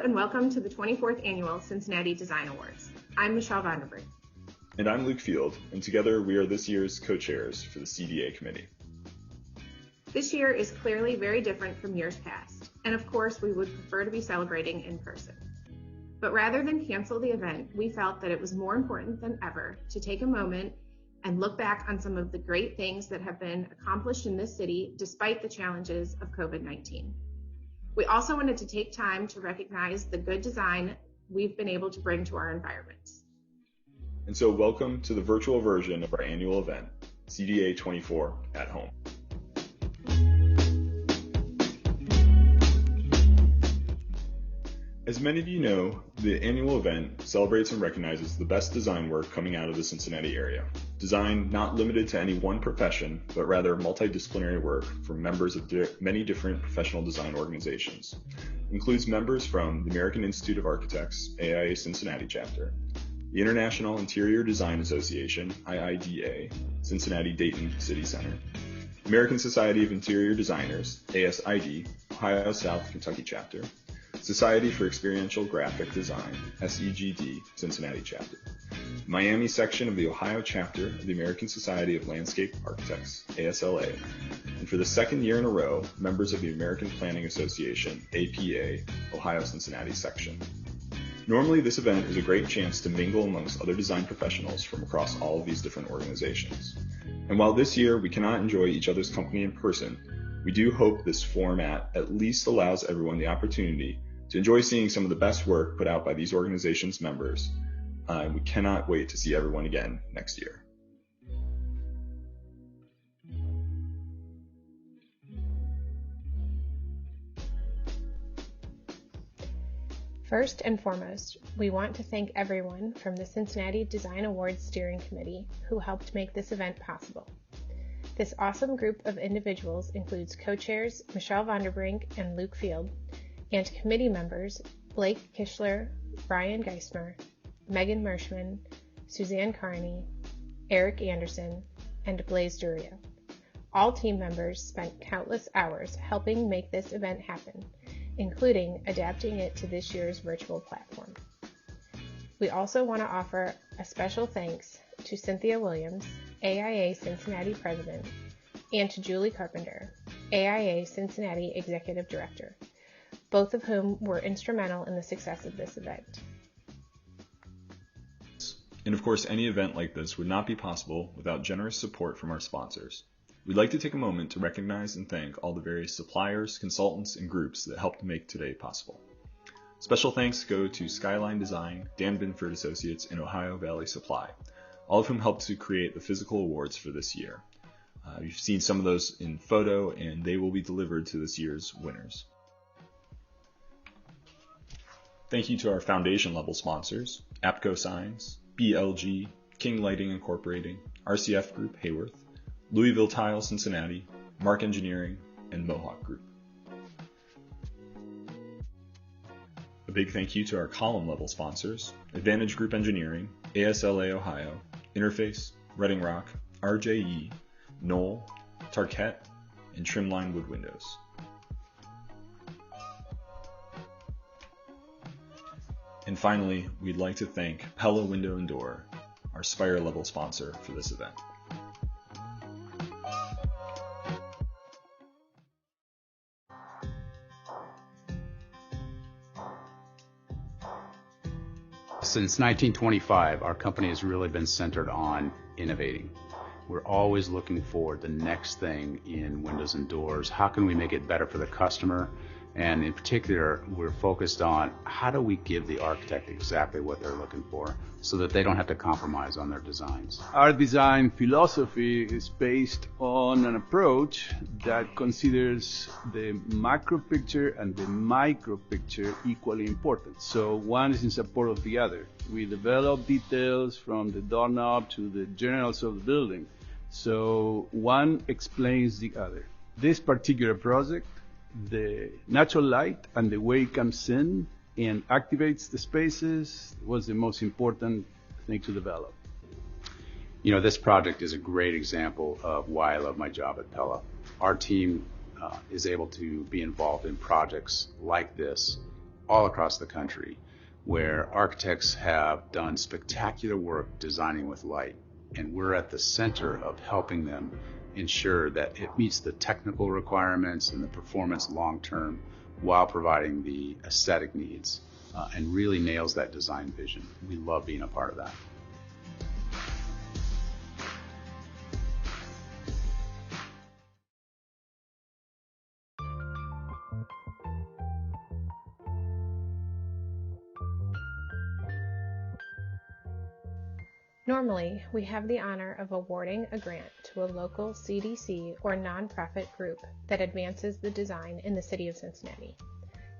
and welcome to the 24th Annual Cincinnati Design Awards. I'm Michelle Vanderbrink. And I'm Luke Field, and together we are this year's co-chairs for the CDA committee. This year is clearly very different from years past, and of course we would prefer to be celebrating in person. But rather than cancel the event, we felt that it was more important than ever to take a moment and look back on some of the great things that have been accomplished in this city despite the challenges of COVID-19. We also wanted to take time to recognize the good design we've been able to bring to our environments. And so welcome to the virtual version of our annual event, CDA 24 at Home. As many of you know, the annual event celebrates and recognizes the best design work coming out of the Cincinnati area. Design not limited to any one profession, but rather multidisciplinary work from members of many different professional design organizations. It includes members from the American Institute of Architects, AIA Cincinnati Chapter, the International Interior Design Association, IIDA, Cincinnati Dayton City Center, American Society of Interior Designers, ASID, Ohio South Kentucky Chapter, Society for Experiential Graphic Design, SEGD, Cincinnati Chapter, Miami section of the Ohio Chapter of the American Society of Landscape Architects, ASLA, and for the second year in a row, members of the American Planning Association, APA, Ohio Cincinnati section. Normally, this event is a great chance to mingle amongst other design professionals from across all of these different organizations. And while this year we cannot enjoy each other's company in person, we do hope this format at least allows everyone the opportunity to enjoy seeing some of the best work put out by these organizations' members. And we cannot wait to see everyone again next year. First and foremost, we want to thank everyone from the Cincinnati Design Awards Steering Committee who helped make this event possible. This awesome group of individuals includes co-chairs Michelle Vanderbrink and Luke Field, and committee members Blake Kishler, Brian Geismer, Megan Mershman, Suzanne Carney, Eric Anderson, and Blaise Durio. All team members spent countless hours helping make this event happen, including adapting it to this year's virtual platform. We also want to offer a special thanks to Cynthia Williams, AIA Cincinnati President, and to Julie Carpenter, AIA Cincinnati Executive Director, both of whom were instrumental in the success of this event. And of course, any event like this would not be possible without generous support from our sponsors. We'd like to take a moment to recognize and thank all the various suppliers, consultants, and groups that helped make today possible. Special thanks go to Skyline Design, Dan Binford Associates, and Ohio Valley Supply, all of whom helped to create the physical awards for this year. You've seen some of those in photo, and they will be delivered to this year's winners. Thank you to our foundation level sponsors, APCO Signs, BLG, King Lighting Incorporating, RCF Group Hayworth, Louisville Tile Cincinnati, Mark Engineering, and Mohawk Group. A big thank you to our column level sponsors, Advantage Group Engineering, ASLA Ohio, Interface, Reading Rock, RJE, Knoll, Tarkett, and Trimline Wood Windows. And finally, we'd like to thank Pella Window and Door, our Spire level sponsor for this event. Since 1925, our company has really been centered on innovating. We're always looking for the next thing in windows and doors. How can we make it better for the customer? And in particular, we're focused on how do we give the architect exactly what they're looking for so that they don't have to compromise on their designs. Our design philosophy is based on an approach that considers the macro picture and the micro picture equally important. So one is in support of the other. We develop details from the doorknob to the generals of the building. So one explains the other. This particular project, the natural light and the way it comes in and activates the spaces was the most important thing to develop. You know, this project is a great example of why I love my job at Pella. Our team is able to be involved in projects like this all across the country where architects have done spectacular work designing with light, and we're at the center of helping them ensure that it meets the technical requirements and the performance long-term while providing the aesthetic needs, and really nails that design vision. We love being a part of that. Normally, we have the honor of awarding a grant to a local CDC or nonprofit group that advances the design in the city of Cincinnati.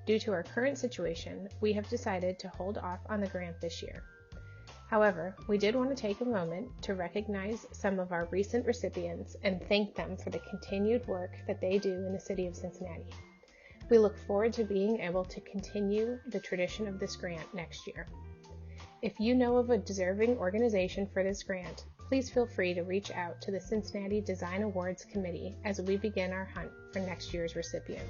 Due to our current situation, we have decided to hold off on the grant this year. However, we did want to take a moment to recognize some of our recent recipients and thank them for the continued work that they do in the city of Cincinnati. We look forward to being able to continue the tradition of this grant next year. If you know of a deserving organization for this grant, please feel free to reach out to the Cincinnati Design Awards Committee as we begin our hunt for next year's recipient.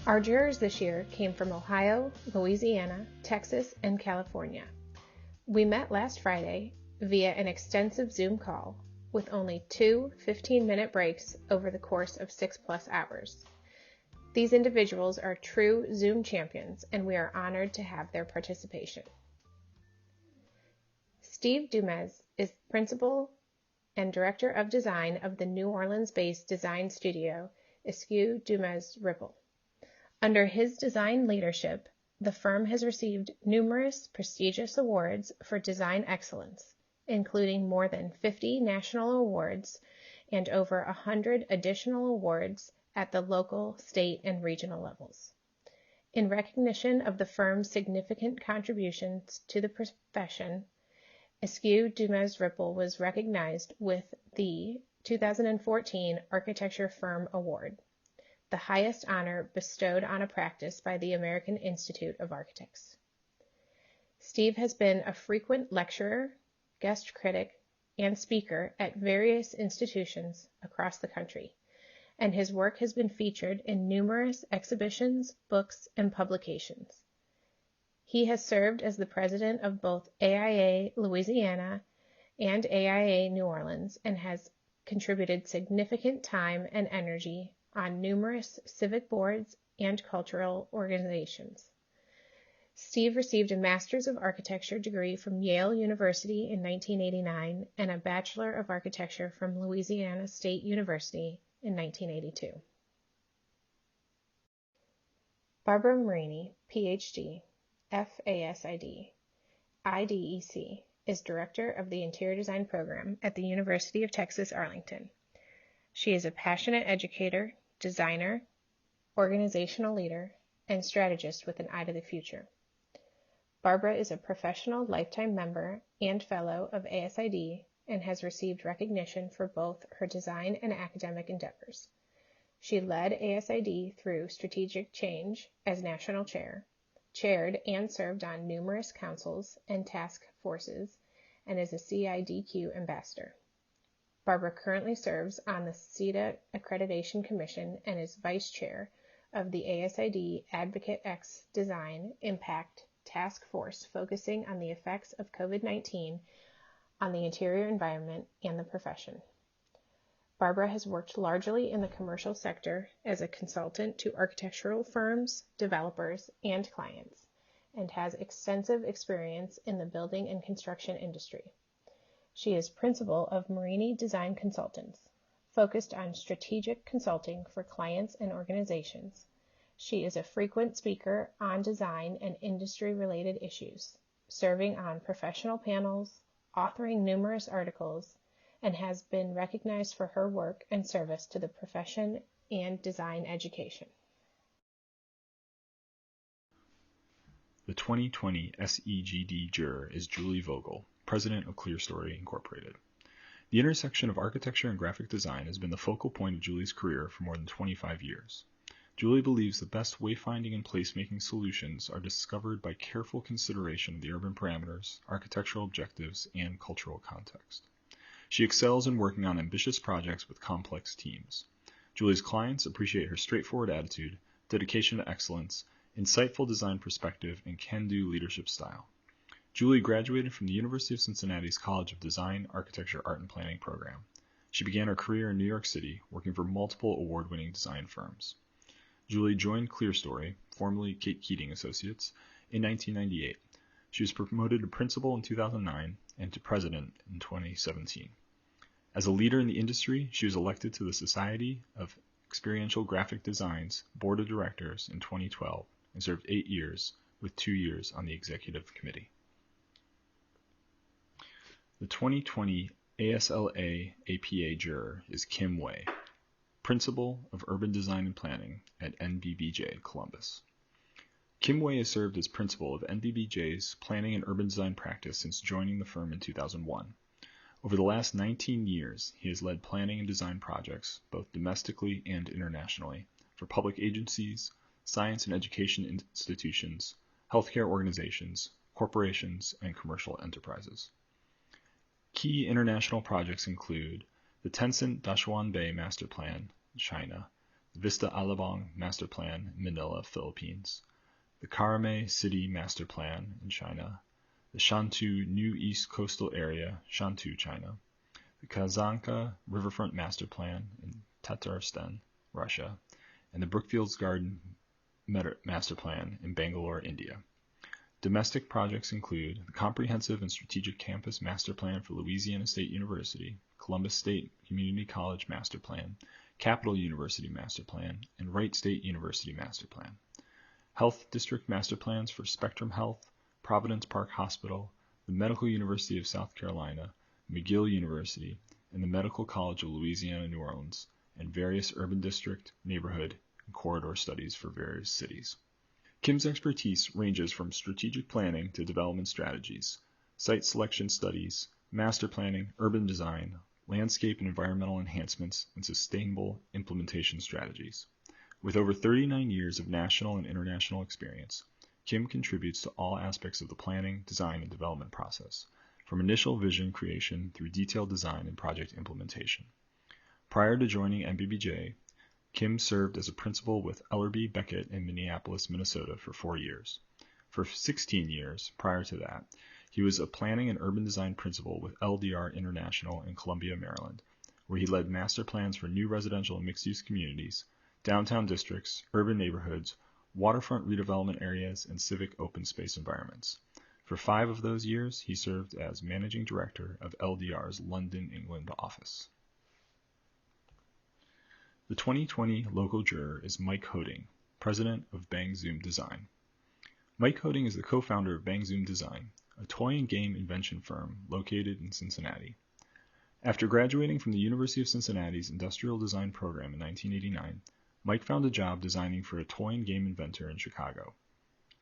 Our jurors this year came from Ohio, Louisiana, Texas, and California. We met last Friday via an extensive Zoom call with only 2 15-minute breaks over the course of 6+ hours. These individuals are true Zoom champions, and we are honored to have their participation. Steve Dumez is Principal and Director of Design of the New Orleans-based design studio Eskew Dumez Ripple. Under his design leadership, the firm has received numerous prestigious awards for design excellence, including more than 50 national awards and over 100 additional awards at the local, state, and regional levels. In recognition of the firm's significant contributions to the profession, Eskew Dumez Ripple was recognized with the 2014 Architecture Firm Award, the highest honor bestowed on a practice by the American Institute of Architects. Steve has been a frequent lecturer, guest critic, and speaker at various institutions across the country, and his work has been featured in numerous exhibitions, books, and publications. He has served as the president of both AIA Louisiana and AIA New Orleans and has contributed significant time and energy on numerous civic boards and cultural organizations. Steve received a Master's of Architecture degree from Yale University in 1989 and a Bachelor of Architecture from Louisiana State University in 1982. Barbara Marini, Ph.D., FASID, IDEC, is Director of the Interior Design Program at the University of Texas, Arlington. She is a passionate educator, designer, organizational leader, and strategist with an eye to the future. Barbara is a professional lifetime member and fellow of ASID and has received recognition for both her design and academic endeavors. She led ASID through strategic change as national chair, chaired and served on numerous councils and task forces, and is a CIDQ ambassador. Barbara currently serves on the CDA Accreditation Commission and is vice chair of the ASID Advocate X Design Impact Task Force, focusing on the effects of COVID-19 on the interior environment and the profession. Barbara has worked largely in the commercial sector as a consultant to architectural firms, developers, and clients, and has extensive experience in the building and construction industry. She is principal of Marini Design Consultants, focused on strategic consulting for clients and organizations. She is a frequent speaker on design and industry-related issues, serving on professional panels, authoring numerous articles, and has been recognized for her work and service to the profession and design education. The 2020 SEGD juror is Julie Vogel, president of ClearStory Incorporated. The intersection of architecture and graphic design has been the focal point of Julie's career for more than 25 years. Julie believes the best wayfinding and placemaking solutions are discovered by careful consideration of the urban parameters, architectural objectives, and cultural context. She excels in working on ambitious projects with complex teams. Julie's clients appreciate her straightforward attitude, dedication to excellence, insightful design perspective, and can-do leadership style. Julie graduated from the University of Cincinnati's College of Design, Architecture, Art, and Planning program. She began her career in New York City, working for multiple award-winning design firms. Julie joined ClearStory, formerly Kate Keating Associates, in 1998. She was promoted to principal in 2009 and to president in 2017. As a leader in the industry, she was elected to the Society of Experiential Graphic Design's Board of Directors in 2012 and served 8 years, with 2 years on the executive committee. The 2020 ASLA APA juror is Kim Wei, Principal of Urban Design and Planning at NBBJ Columbus. Kim Wei has served as principal of NBBJ's Planning and Urban Design practice since joining the firm in 2001. Over the last 19 years, he has led planning and design projects, both domestically and internationally, for public agencies, science and education institutions, healthcare organizations, corporations, and commercial enterprises. Key international projects include the Tencent Dashuanbei Master Plan, China, the Vista Alabang Master Plan, Manila, Philippines, the Karame City Master Plan in China, the Shantou New East Coastal Area, Shantou, China, the Kazanka Riverfront Master Plan in Tatarstan, Russia, and the Brookfields Garden Master Plan in Bangalore, India. Domestic projects include the Comprehensive and Strategic Campus Master Plan for Louisiana State University, Columbus State Community College Master Plan, Capital University Master Plan, and Wright State University Master Plan. Health District Master Plans for Spectrum Health, Providence Park Hospital, the Medical University of South Carolina, McGill University, and the Medical College of Louisiana, New Orleans, and various urban district, neighborhood, and corridor studies for various cities. Kim's expertise ranges from strategic planning to development strategies, site selection studies, master planning, urban design, landscape and environmental enhancements, and sustainable implementation strategies. With over 39 years of national and international experience, Kim contributes to all aspects of the planning, design, and development process, from initial vision creation through detailed design and project implementation. Prior to joining NBBJ, Kim served as a principal with Ellerby Beckett in Minneapolis, Minnesota for 4 years. For 16 years prior to that, he was a planning and urban design principal with LDR International in Columbia, Maryland, where he led master plans for new residential and mixed-use communities, downtown districts, urban neighborhoods, waterfront redevelopment areas, and civic open space environments. For 5 of those years, he served as managing director of LDR's London, England office. The 2020 local juror is Mike Hoding, president of Bang Zoom Design. Mike Hoding is the co-founder of Bang Zoom Design, a toy and game invention firm located in Cincinnati. After graduating from the University of Cincinnati's Industrial Design program in 1989, Mike found a job designing for a toy and game inventor in Chicago.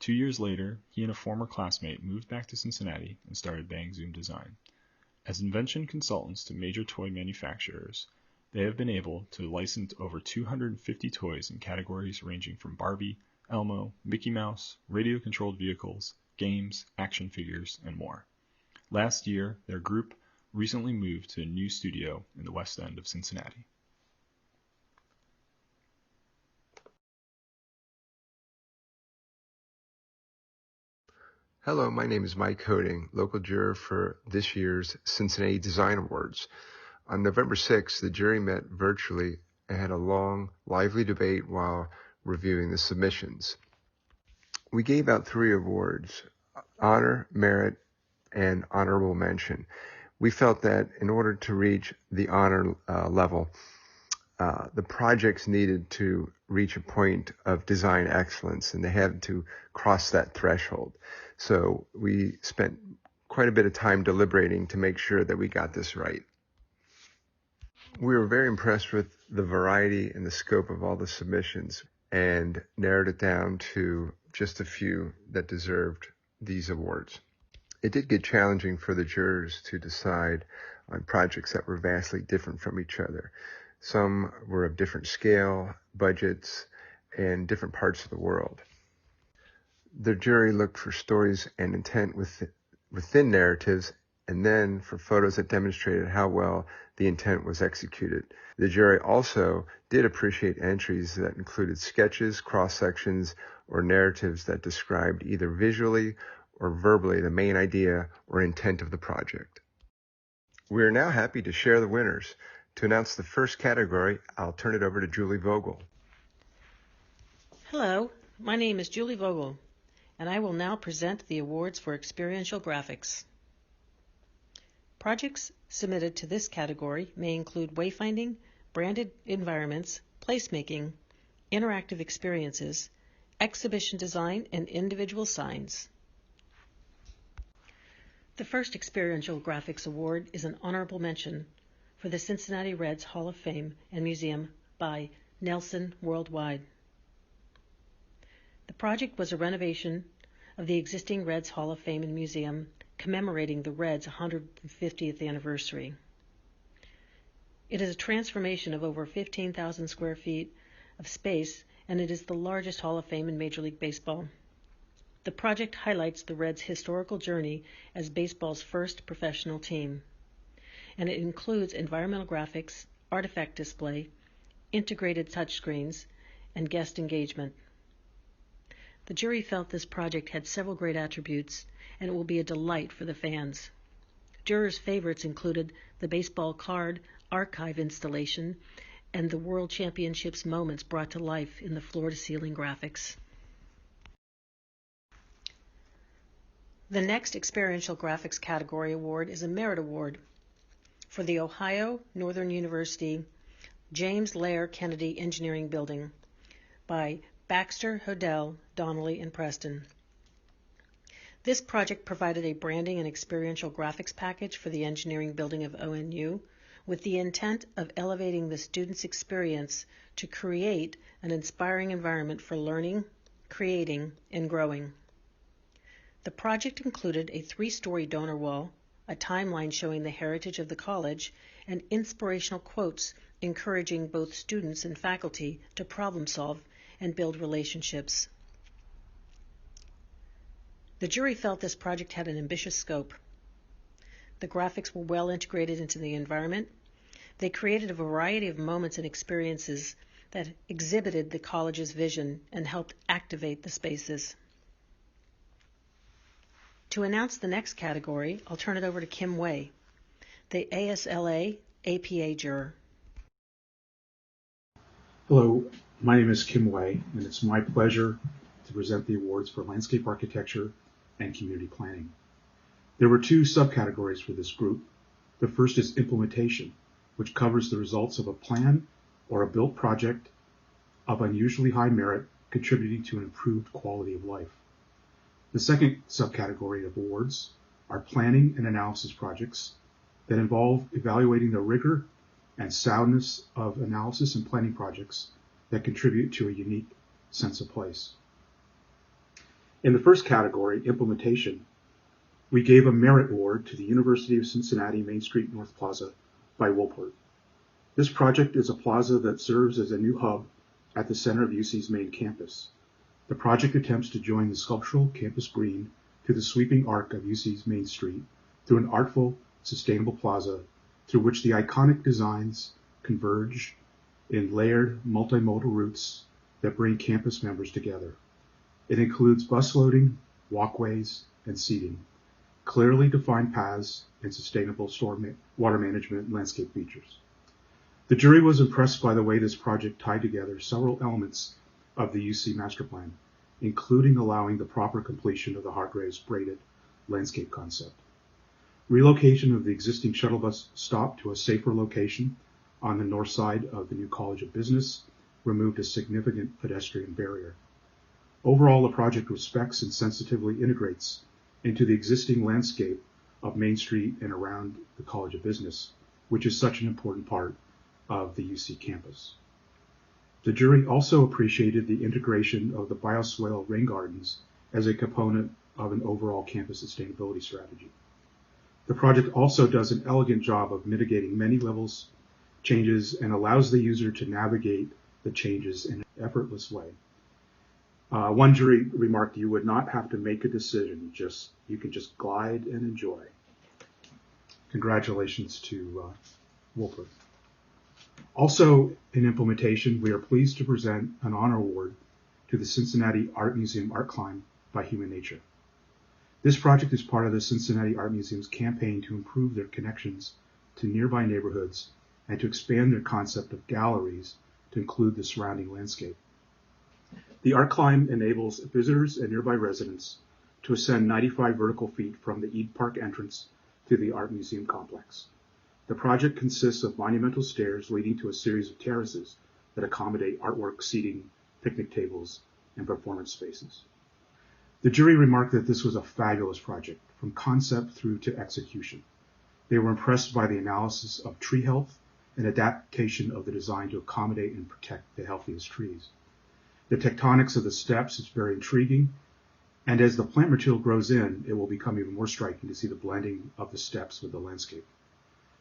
2 years later, he and a former classmate moved back to Cincinnati and started Bang Zoom Design. As invention consultants to major toy manufacturers, they have been able to license over 250 toys in categories ranging from Barbie, Elmo, Mickey Mouse, radio-controlled vehicles, games, action figures, and more. Last year, their group recently moved to a new studio in the west end of Cincinnati. Hello, my name is Mike Hoding, local juror for this year's Cincinnati Design Awards. On November 6th, the jury met virtually and had a long, lively debate while reviewing the submissions. We gave out 3 awards: honor, merit, and honorable mention. We felt that in order to reach the honor level, the projects needed to reach a point of design excellence, and they had to cross that threshold. So we spent quite a bit of time deliberating to make sure that we got this right. We were very impressed with the variety and the scope of all the submissions and narrowed it down to just a few that deserved these awards. It did get challenging for the jurors to decide on projects that were vastly different from each other. Some were of different scale, budgets, and different parts of the world. The jury looked for stories and intent within narratives, and then for photos that demonstrated how well the intent was executed. The jury also did appreciate entries that included sketches, cross-sections, or narratives that described either visually or verbally the main idea or intent of the project. We are now happy to share the winners. To announce the first category, I'll turn it over to Julie Vogel. Hello, my name is Julie Vogel, and I will now present the awards for experiential graphics. Projects submitted to this category may include wayfinding, branded environments, placemaking, interactive experiences, exhibition design, and individual signs. The first Experiential Graphics Award is an honorable mention for the Cincinnati Reds Hall of Fame and Museum by Nelson Worldwide. The project was a renovation of the existing Reds Hall of Fame and Museum commemorating the Reds' 150th anniversary. It is a transformation of over 15,000 square feet of space, and it is the largest Hall of Fame in Major League Baseball. The project highlights the Reds' historical journey as baseball's first professional team, and it includes environmental graphics, artifact display, integrated touchscreens, and guest engagement. The jury felt this project had several great attributes, and it will be a delight for the fans. Jurors' favorites included the baseball card archive installation and the World Championships moments brought to life in the floor-to-ceiling graphics. The next Experiential Graphics category award is a Merit Award for the Ohio Northern University James Lair Kennedy Engineering Building by Baxter, Hodel, Donnelly, and Preston. This project provided a branding and experiential graphics package for the engineering building of ONU with the intent of elevating the students' experience to create an inspiring environment for learning, creating, and growing. The project included a 3-story donor wall, a timeline showing the heritage of the college, and inspirational quotes encouraging both students and faculty to problem solve and build relationships. The jury felt this project had an ambitious scope. The graphics were well integrated into the environment. They created a variety of moments and experiences that exhibited the college's vision and helped activate the spaces. To announce the next category, I'll turn it over to Kim Way, the ASLA APA juror. Hello, my name is Kim Way, and it's my pleasure to present the awards for landscape architecture and community planning. There were 2 subcategories for this group. The first is implementation, which covers the results of a plan or a built project of unusually high merit contributing to an improved quality of life. The second subcategory of awards are planning and analysis projects that involve evaluating the rigor and soundness of analysis and planning projects that contribute to a unique sense of place. In the first category, implementation, we gave a merit award to the University of Cincinnati Main Street North Plaza by Woolpert. This project is a plaza that serves as a new hub at the center of UC's main campus. The project attempts to join the sculptural campus green to the sweeping arc of UC's Main Street through an artful, sustainable plaza through which the iconic designs converge in layered, multimodal routes that bring campus members together. It includes bus loading, walkways, and seating, clearly defined paths, and sustainable water management and landscape features. The jury was impressed by the way this project tied together several elements of the UC master plan, including allowing the proper completion of the Hargraves braided landscape concept. Relocation of the existing shuttle bus stop to a safer location on the north side of the new College of Business removed a significant pedestrian barrier. Overall, the project respects and sensitively integrates into the existing landscape of Main Street and around the College of Business, which is such an important part of the UC campus. The jury also appreciated the integration of the bioswale rain gardens as a component of an overall campus sustainability strategy. The project also does an elegant job of mitigating many levels changes and allows the user to navigate the changes in an effortless way. One jury remarked, "You would not have to make a decision, you can just glide and enjoy." Congratulations to Woolpert. Also in implementation, we are pleased to present an honor award to the Cincinnati Art Museum Art Climb by Human Nature. This project is part of the Cincinnati Art Museum's campaign to improve their connections to nearby neighborhoods and to expand their concept of galleries to include the surrounding landscape. The art climb enables visitors and nearby residents to ascend 95 vertical feet from the Ede Park entrance to the Art Museum complex. The project consists of monumental stairs leading to a series of terraces that accommodate artwork, seating, picnic tables, and performance spaces. The jury remarked that this was a fabulous project, from concept through to execution. They were impressed by the analysis of tree health and adaptation of the design to accommodate and protect the healthiest trees. The tectonics of the steps is very intriguing, and as the plant material grows in, it will become even more striking to see the blending of the steps with the landscape.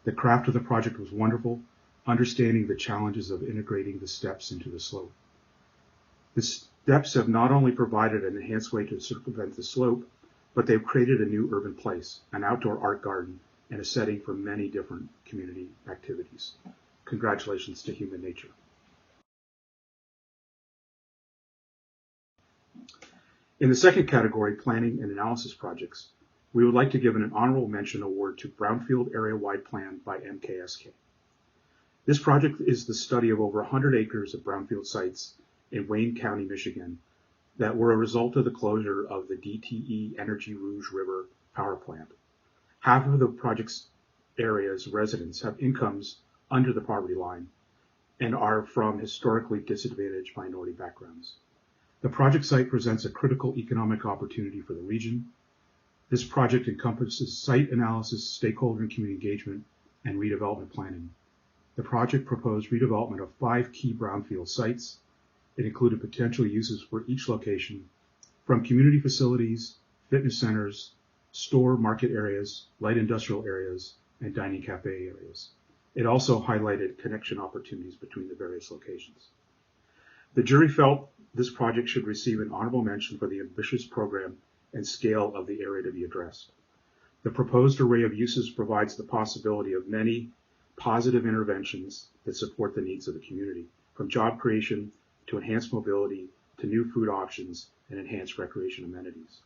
The craft of the project was wonderful, understanding the challenges of integrating the steps into the slope. The steps have not only provided an enhanced way to circumvent the slope, but they've created a new urban place, an outdoor art garden, and a setting for many different community activities. Congratulations to Human Nature. In the second category, planning and analysis projects, we would like to give an honorable mention award to Brownfield Area-Wide Plan by MKSK. This project is the study of over 100 acres of brownfield sites in Wayne County, Michigan, that were a result of the closure of the DTE Energy Rouge River power plant. Half of the project's area's residents have incomes under the poverty line and are from historically disadvantaged minority backgrounds. The project site presents a critical economic opportunity for the region. This project encompasses site analysis, stakeholder and community engagement, and redevelopment planning. The project proposed redevelopment of 5 key brownfield sites. It included potential uses for each location, from community facilities, fitness centers, store market areas, light industrial areas, and dining cafe areas. It also highlighted connection opportunities between the various locations. The jury felt this project should receive an honorable mention for the ambitious program and scale of the area to be addressed. The proposed array of uses provides the possibility of many positive interventions that support the needs of the community, from job creation to enhanced mobility to new food options and enhanced recreation amenities.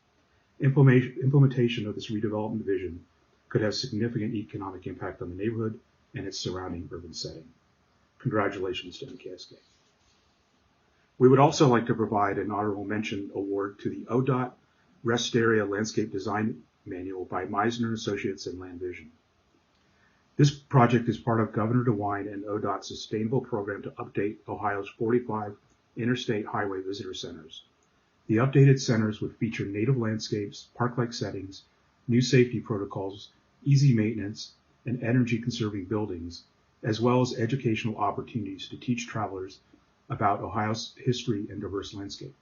Implementation of this redevelopment vision could have significant economic impact on the neighborhood and its surrounding urban setting. Congratulations to MKSK. We would also like to provide an honorable mention award to the ODOT Rest Area Landscape Design Manual by Meisner Associates and Land Vision. This project is part of Governor DeWine and ODOT's sustainable program to update Ohio's 45 interstate highway visitor centers. The updated centers would feature native landscapes, park-like settings, new safety protocols, easy maintenance, and energy-conserving buildings, as well as educational opportunities to teach travelers about Ohio's history and diverse landscape.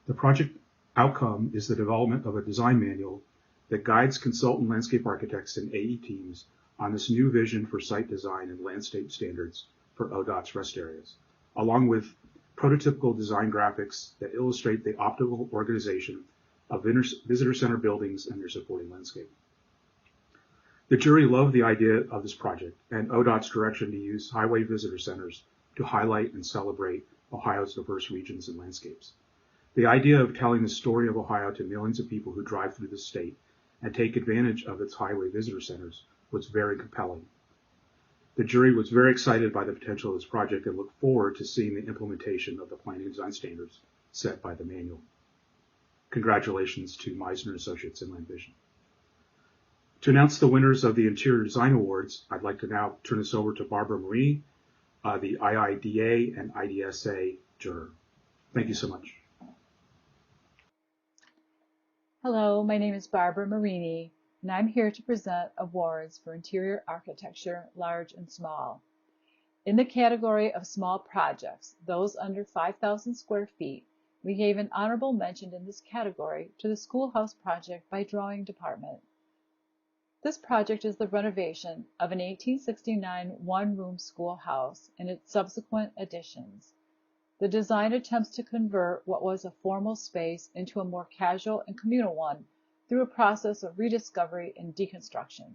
The project outcome is the development of a design manual that guides consultant landscape architects and AE teams on this new vision for site design and landscape standards for ODOT's rest areas, along with prototypical design graphics that illustrate the optimal organization of visitor center buildings and their supporting landscape. The jury loved the idea of this project and ODOT's direction to use highway visitor centers to highlight and celebrate Ohio's diverse regions and landscapes. The idea of telling the story of Ohio to millions of people who drive through the state and take advantage of its highway visitor centers was very compelling. The jury was very excited by the potential of this project and looked forward to seeing the implementation of the planning and design standards set by the manual. Congratulations to Meisner Associates and Land Vision. To announce the winners of the Interior Design Awards, I'd like to now turn this over to Barbara Marini, the IIDA and IDSA juror. Thank you so much. Hello, my name is Barbara Marini, and I'm here to present awards for interior architecture, large and small. In the category of small projects, those under 5,000 square feet, we gave an honorable mention in this category to the Schoolhouse project by Drawing Department. This project is the renovation of an 1869 one-room schoolhouse and its subsequent additions. The design attempts to convert what was a formal space into a more casual and communal one through a process of rediscovery and deconstruction.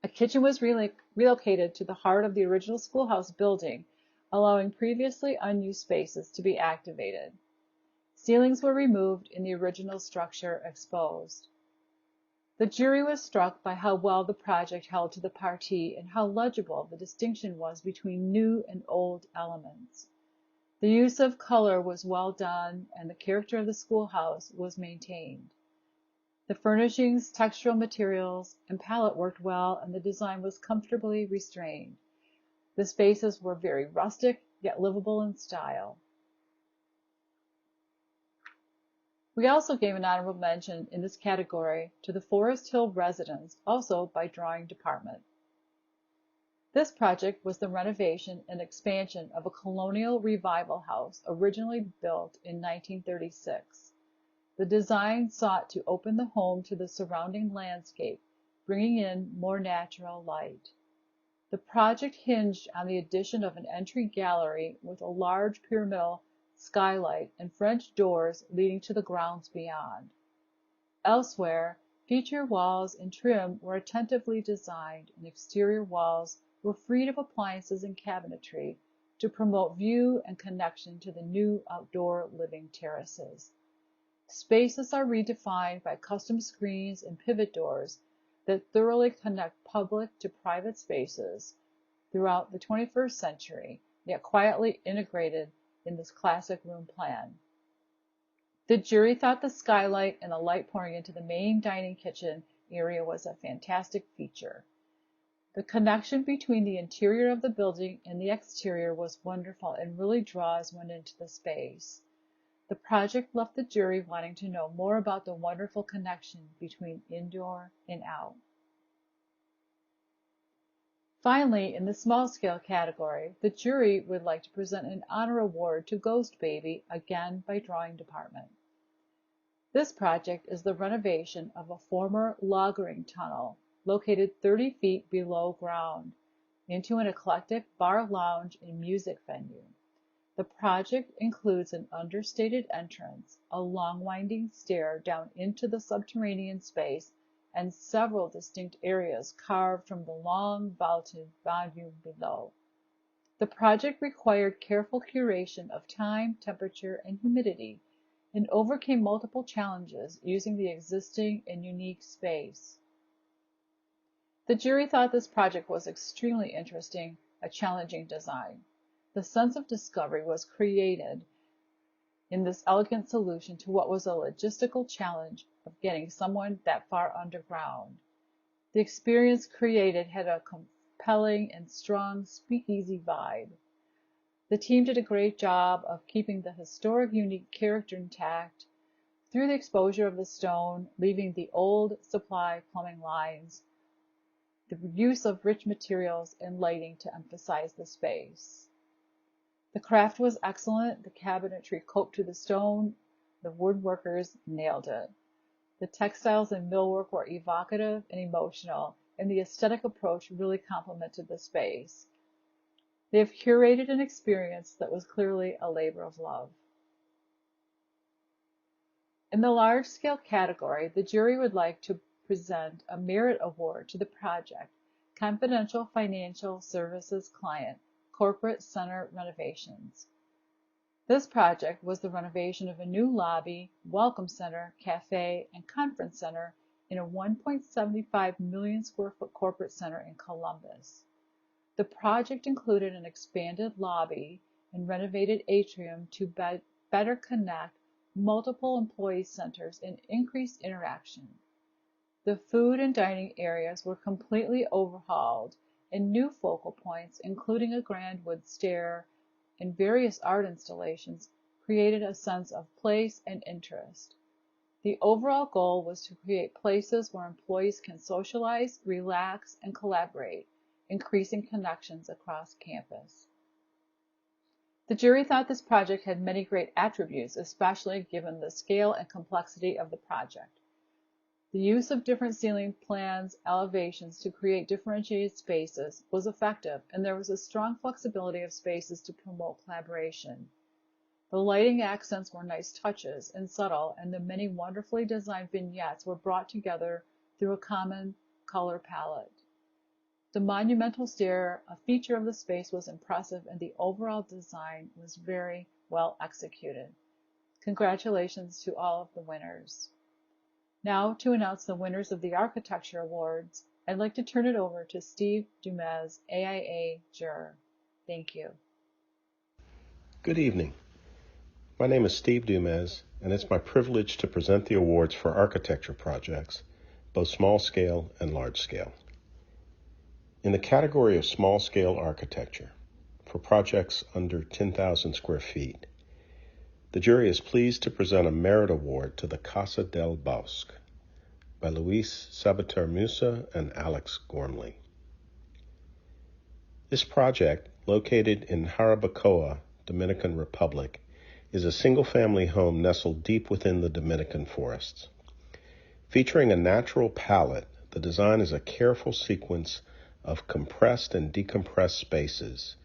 A kitchen was relocated to the heart of the original schoolhouse building, allowing previously unused spaces to be activated. Ceilings were removed and the original structure exposed. The jury was struck by how well the project held to the partie and how legible the distinction was between new and old elements. The use of color was well done and the character of the schoolhouse was maintained. The furnishings, textural materials, and palette worked well and the design was comfortably restrained. The spaces were very rustic, yet livable in style. We also gave an honorable mention in this category to the Forest Hill residents, also by drawing department. This project was the renovation and expansion of a colonial revival house originally built in 1936. The design sought to open the home to the surrounding landscape, bringing in more natural light. The project hinged on the addition of an entry gallery with a large pyramidal skylight and French doors leading to the grounds beyond. Elsewhere, feature walls and trim were attentively designed, and exterior walls were freed of appliances and cabinetry to promote view and connection to the new outdoor living terraces. Spaces are redefined by custom screens and pivot doors that thoroughly connect public to private spaces throughout the 21st century, yet quietly integrated in this classic room plan. The jury thought the skylight and the light pouring into the main dining kitchen area was a fantastic feature. The connection between the interior of the building and the exterior was wonderful and really draws one into the space. The project left the jury wanting to know more about the wonderful connection between indoor and out. Finally, in the small scale category, the jury would like to present an honor award to Ghost Baby, again by drawing department. This project is the renovation of a former logging tunnel located 30 feet below ground into an eclectic bar, lounge, and music venue. The project includes an understated entrance, a long winding stair down into the subterranean space, and several distinct areas carved from the long vaulted volume below. The project required careful curation of time, temperature, and humidity, and overcame multiple challenges using the existing and unique space. The jury thought this project was extremely interesting, a challenging design. The sense of discovery was created in this elegant solution to what was a logistical challenge of getting someone that far underground. The experience created had a compelling and strong speakeasy vibe. The team did a great job of keeping the historic unique character intact through the exposure of the stone, leaving the old supply plumbing lines, the use of rich materials and lighting to emphasize the space. The craft was excellent, the cabinetry coped to the stone, the woodworkers nailed it. The textiles and millwork were evocative and emotional, and the aesthetic approach really complemented the space. They have curated an experience that was clearly a labor of love. In the large-scale category, the jury would like to present a merit award to the project, Confidential Financial Services Client, Corporate Center Renovations. This project was the renovation of a new lobby, welcome center, cafe, and conference center in a 1.75 million square foot corporate center in Columbus. The project included an expanded lobby and renovated atrium to better connect multiple employee centers and increase interaction. The food and dining areas were completely overhauled, and new focal points, including a grand wood stair and various art installations, created a sense of place and interest. The overall goal was to create places where employees can socialize, relax, and collaborate, increasing connections across campus. The jury thought this project had many great attributes, especially given the scale and complexity of the project. The use of different ceiling plans, elevations to create differentiated spaces was effective, and there was a strong flexibility of spaces to promote collaboration. The lighting accents were nice touches and subtle, and the many wonderfully designed vignettes were brought together through a common color palette. The monumental stair, a feature of the space, was impressive, and the overall design was very well executed. Congratulations to all of the winners. Now, to announce the winners of the Architecture Awards, I'd like to turn it over to Steve Dumez, AIA Juror. Thank you. Good evening. My name is Steve Dumez, and it's my privilege to present the awards for architecture projects, both small scale and large scale. In the category of small scale architecture, for projects under 10,000 square feet, the jury is pleased to present a merit award to the Casa del Bosque by Luis Sabater Musa and Alex Gormley. This project, located in Jarabacoa, Dominican Republic, is a single-family home nestled deep within the Dominican forests. Featuring a natural palette, the design is a careful sequence of compressed and decompressed spaces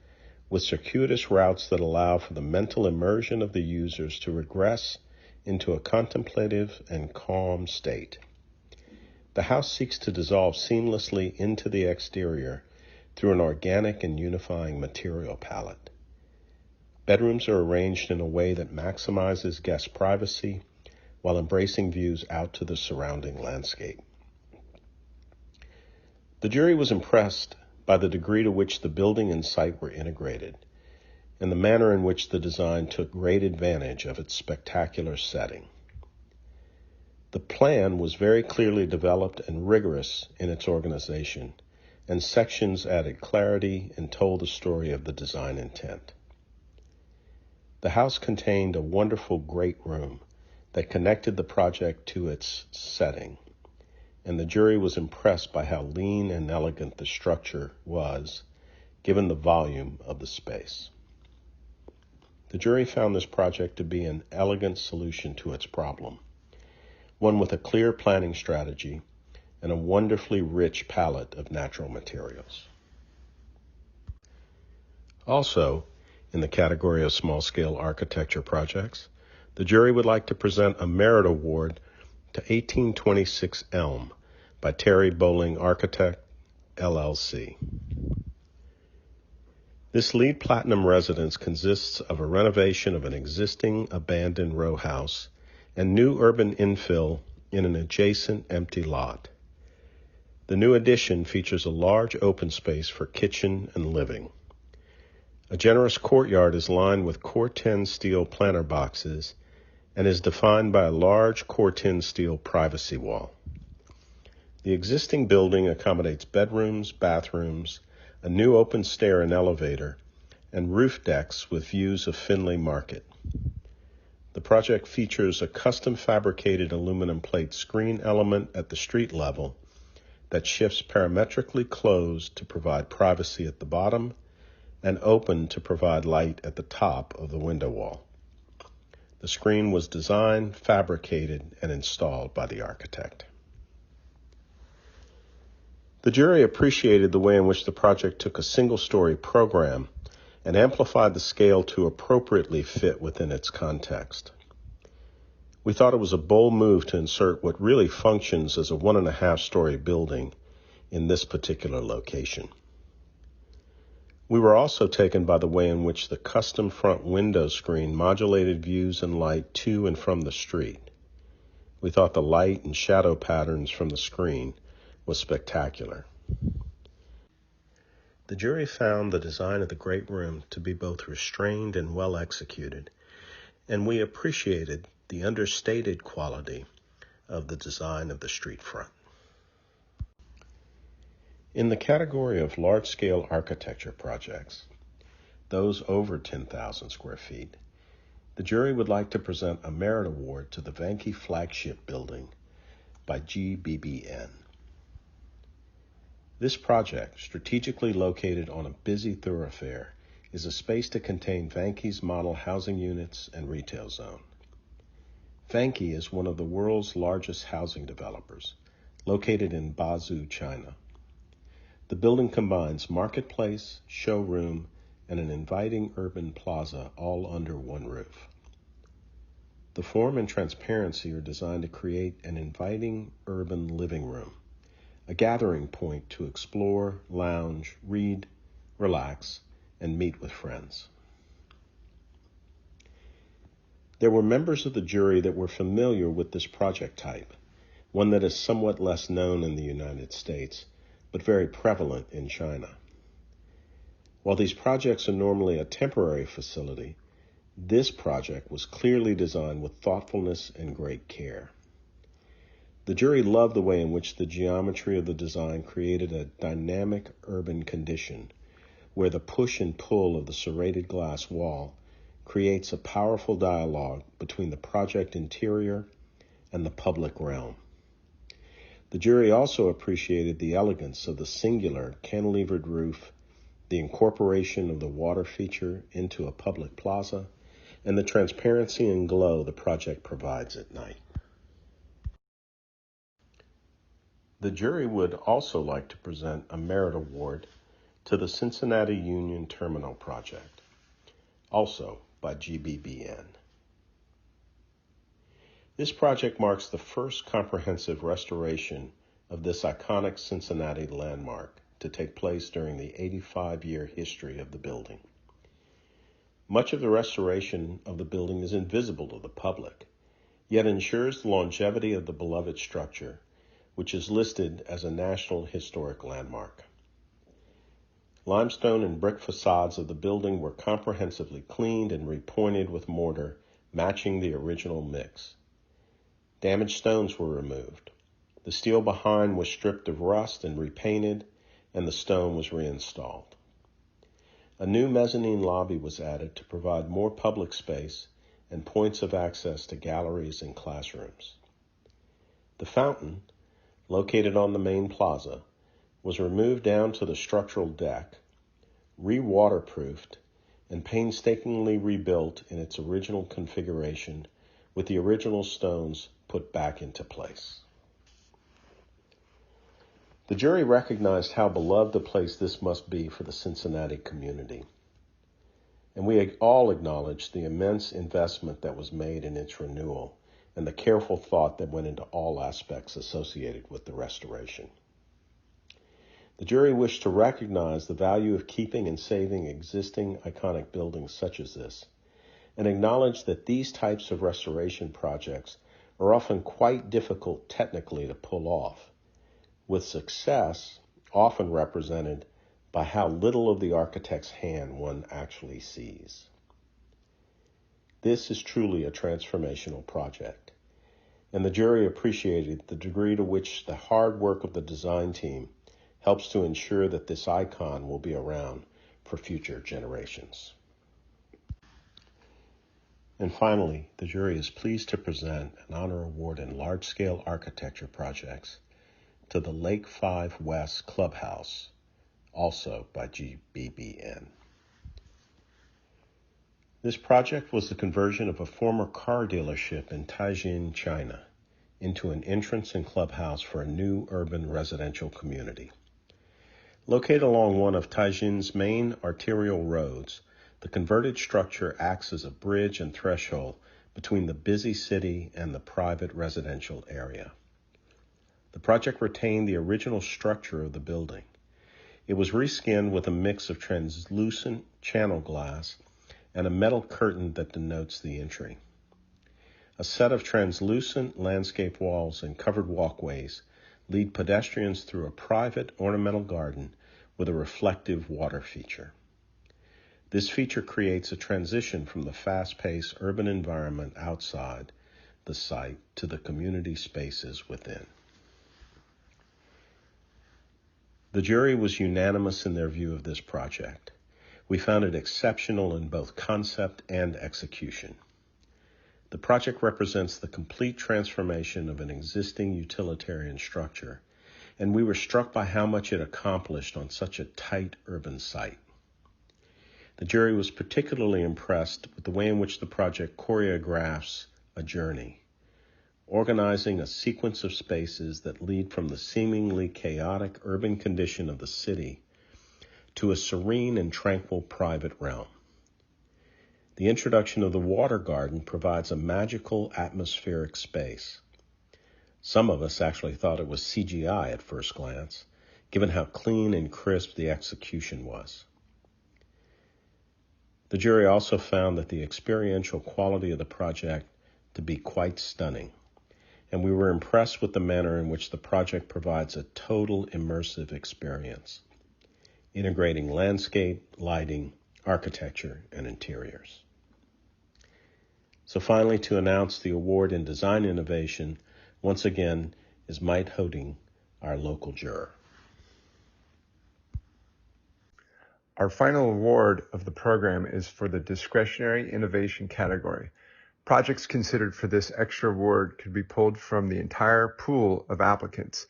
with circuitous routes that allow for the mental immersion of the users to regress into a contemplative and calm state. The house seeks to dissolve seamlessly into the exterior through an organic and unifying material palette. Bedrooms are arranged in a way that maximizes guest privacy while embracing views out to the surrounding landscape. The jury was impressed by the degree to which the building and site were integrated, and the manner in which the design took great advantage of its spectacular setting. The plan was very clearly developed and rigorous in its organization, and sections added clarity and told the story of the design intent. The house contained a wonderful great room that connected the project to its setting, and the jury was impressed by how lean and elegant the structure was, given the volume of the space. The jury found this project to be an elegant solution to its problem, one with a clear planning strategy and a wonderfully rich palette of natural materials. Also, in the category of small-scale architecture projects, the jury would like to present a merit award to 1826 Elm by Terry Boling Architect, LLC. This LEED Platinum residence consists of a renovation of an existing abandoned row house and new urban infill in an adjacent empty lot. The new addition features a large open space for kitchen and living. A generous courtyard is lined with Core-10 steel planter boxes and is defined by a large Core-10 steel privacy wall. The existing building accommodates bedrooms, bathrooms, a new open stair and elevator, and roof decks with views of Findlay Market. The project features a custom fabricated aluminum plate screen element at the street level that shifts parametrically closed to provide privacy at the bottom and open to provide light at the top of the window wall. The screen was designed, fabricated, and installed by the architect. The jury appreciated the way in which the project took a single-story program and amplified the scale to appropriately fit within its context. We thought it was a bold move to insert what really functions as a 1.5-story building in this particular location. We were also taken by the way in which the custom front window screen modulated views and light to and from the street. We thought the light and shadow patterns from the screen was spectacular. The jury found the design of the great room to be both restrained and well executed, and we appreciated the understated quality of the design of the street front. In the category of large-scale architecture projects, those over 10,000 square feet, the jury would like to present a merit award to the Vanke Flagship building by GBBN. This project, strategically located on a busy thoroughfare, is a space to contain Vanke's model housing units and retail zone. Vanke is one of the world's largest housing developers, located in Bazhou, China. The building combines marketplace, showroom, and an inviting urban plaza all under one roof. The form and transparency are designed to create an inviting urban living room, a gathering point to explore, lounge, read, relax, and meet with friends. There were members of the jury that were familiar with this project type, one that is somewhat less known in the United States, but very prevalent in China. While these projects are normally a temporary facility, this project was clearly designed with thoughtfulness and great care. The jury loved the way in which the geometry of the design created a dynamic urban condition, where the push and pull of the serrated glass wall creates a powerful dialogue between the project interior and the public realm. The jury also appreciated the elegance of the singular cantilevered roof, the incorporation of the water feature into a public plaza, and the transparency and glow the project provides at night. The jury would also like to present a merit award to the Cincinnati Union Terminal Project, also by GBBN. This project marks the first comprehensive restoration of this iconic Cincinnati landmark to take place during the 85-year history of the building. Much of the restoration of the building is invisible to the public, yet ensures the longevity of the beloved structure, which is listed as a National Historic Landmark. Limestone and brick facades of the building were comprehensively cleaned and repointed with mortar, matching the original mix. Damaged stones were removed. The steel behind was stripped of rust and repainted, and the stone was reinstalled. A new mezzanine lobby was added to provide more public space and points of access to galleries and classrooms. The fountain, located on the main plaza, was removed down to the structural deck, re-waterproofed, and painstakingly rebuilt in its original configuration with the original stones put back into place. The jury recognized how beloved a place this must be for the Cincinnati community, and we all acknowledged the immense investment that was made in its renewal and the careful thought that went into all aspects associated with the restoration. The jury wished to recognize the value of keeping and saving existing iconic buildings such as this, and acknowledge that these types of restoration projects are often quite difficult technically to pull off, with success often represented by how little of the architect's hand one actually sees. This is truly a transformational project, and the jury appreciated the degree to which the hard work of the design team helps to ensure that this icon will be around for future generations. And finally, the jury is pleased to present an honor award in large-scale architecture projects to the Lake 5 West Clubhouse, also by GBBN. This project was the conversion of a former car dealership in Tianjin, China, into an entrance and clubhouse for a new urban residential community. Located along one of Tianjin's main arterial roads, the converted structure acts as a bridge and threshold between the busy city and the private residential area. The project retained the original structure of the building. It was reskinned with a mix of translucent channel glass and a metal curtain that denotes the entry. A set of translucent landscape walls and covered walkways lead pedestrians through a private ornamental garden with a reflective water feature. This feature creates a transition from the fast-paced urban environment outside the site to the community spaces within. The jury was unanimous in their view of this project. We found it exceptional in both concept and execution. The project represents the complete transformation of an existing utilitarian structure, and we were struck by how much it accomplished on such a tight urban site. The jury was particularly impressed with the way in which the project choreographs a journey, organizing a sequence of spaces that lead from the seemingly chaotic urban condition of the city to a serene and tranquil private realm. The introduction of the water garden provides a magical atmospheric space. Some of us actually thought it was CGI at first glance, given how clean and crisp the execution was. The jury also found that the experiential quality of the project to be quite stunning, and we were impressed with the manner in which the project provides a total immersive experience, integrating landscape, lighting, architecture, and interiors. So finally, to announce the award in design innovation, once again, is Mike Hoding, our local juror. Our final award of the program is for the discretionary innovation category. Projects considered for this extra award could be pulled from the entire pool of applicants.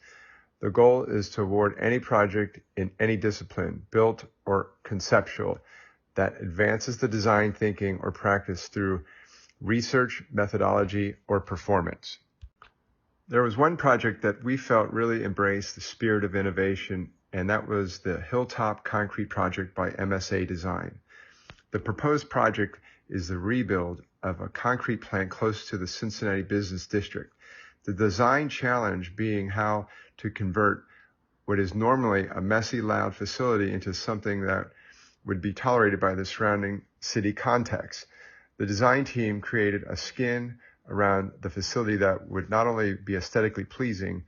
The goal is to award any project in any discipline, built or conceptual, that advances the design thinking or practice through research, methodology, or performance. There was one project that we felt really embraced the spirit of innovation, and that was the Hilltop concrete project by MSA Design. The proposed project is the rebuild of a concrete plant close to the Cincinnati business district. The design challenge being how to convert what is normally a messy, loud facility into something that would be tolerated by the surrounding city context. The design team created a skin around the facility that would not only be aesthetically pleasing,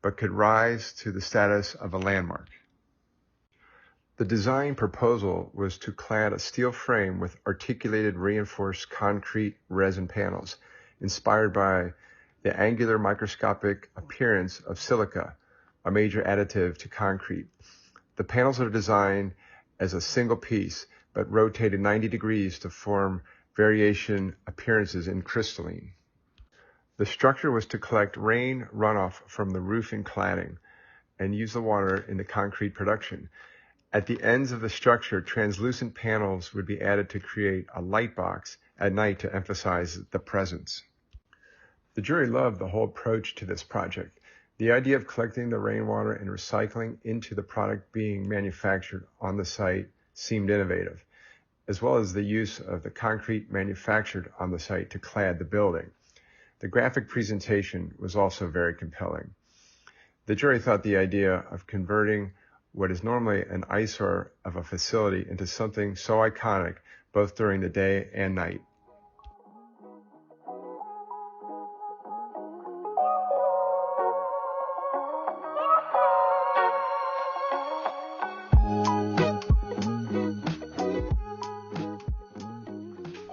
but could rise to the status of a landmark. The design proposal was to clad a steel frame with articulated reinforced concrete resin panels, inspired by the angular microscopic appearance of silica, a major additive to concrete. The panels are designed as a single piece, but rotated 90 degrees to form variation appearances in crystalline. The structure was to collect rain runoff from the roof and cladding and use the water in the concrete production. At the ends of the structure, translucent panels would be added to create a light box at night to emphasize the presence. The jury loved the whole approach to this project. The idea of collecting the rainwater and recycling into the product being manufactured on the site seemed innovative, as well as the use of the concrete manufactured on the site to clad the building. The graphic presentation was also very compelling. The jury thought the idea of converting what is normally an eyesore of a facility into something so iconic both during the day and night.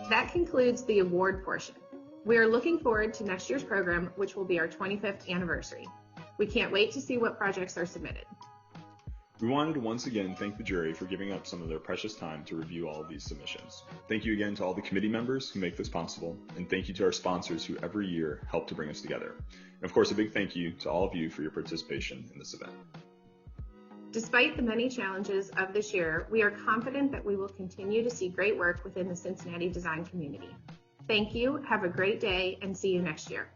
That concludes the award portion. We are looking forward to next year's program, which will be our 25th anniversary. We can't wait to see what projects are submitted. We wanted to once again thank the jury for giving up some of their precious time to review all of these submissions. Thank you again to all the committee members who make this possible, and thank you to our sponsors who every year help to bring us together. And of course, a big thank you to all of you for your participation in this event. Despite the many challenges of this year, we are confident that we will continue to see great work within the Cincinnati design community. Thank you, have a great day, and see you next year.